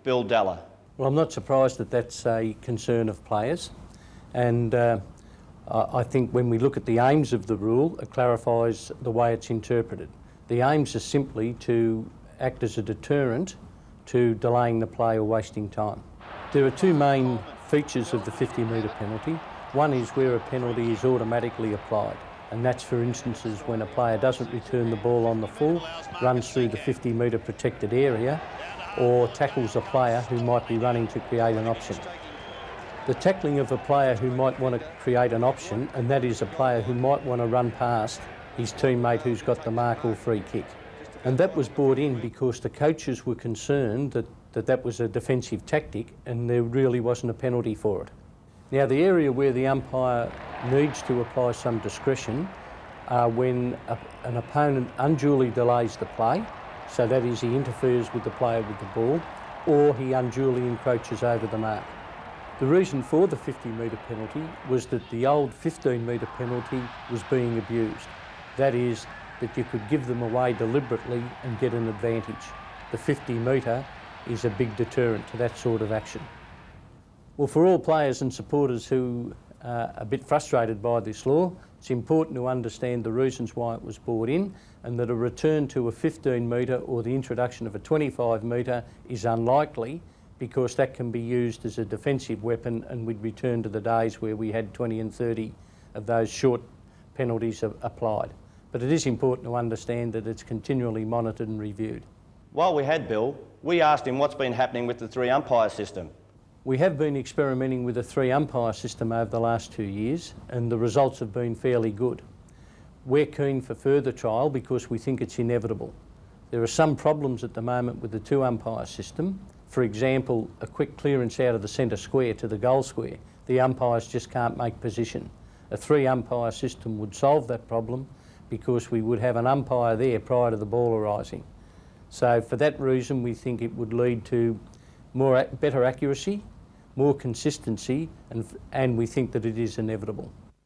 Bill Dalla. Well, I'm not surprised that that's a concern of players, and I think when we look at the aims of the rule, it clarifies the way it's interpreted. The aims are simply to act as a deterrent to delaying the play or wasting time. There are two main features of the 50-metre penalty. One is where a penalty is automatically applied, and that's for instances when a player doesn't return the ball on the full, runs through the 50-metre protected area, or tackles a player who might be running to create an option. The tackling of a player who might want to create an option, and that is a player who might want to run past his teammate who's got the mark or free kick. And that was brought in because the coaches were concerned that was a defensive tactic and there really wasn't a penalty for it. Now, the area where the umpire needs to apply some discretion are when an opponent unduly delays the play, so that is he interferes with the player with the ball, or he unduly encroaches over the mark. The reason for the 50-metre penalty was that the old 15-metre penalty was being abused. That is, that you could give them away deliberately and get an advantage. The 50-metre is a big deterrent to that sort of action. Well, for all players and supporters who are a bit frustrated by this law, it's important to understand the reasons why it was brought in, and that a return to a 15-metre or the introduction of a 25-metre is unlikely, because that can be used as a defensive weapon, and we'd return to the days where we had 20 and 30 of those short penalties applied. But it is important to understand that it's continually monitored and reviewed. While we had Bill, we asked him what's been happening with the 3-umpire system. We have been experimenting with a 3-umpire system over the last 2 years, and the results have been fairly good. We're keen for further trial because we think it's inevitable. There are some problems at the moment with the 2-umpire system. For example, a quick clearance out of the centre square to the goal square. The umpires just can't make position. A 3-umpire system would solve that problem because we would have an umpire there prior to the ball arising. So for that reason, we think it would lead to better accuracy, more consistency, and we think that it is inevitable.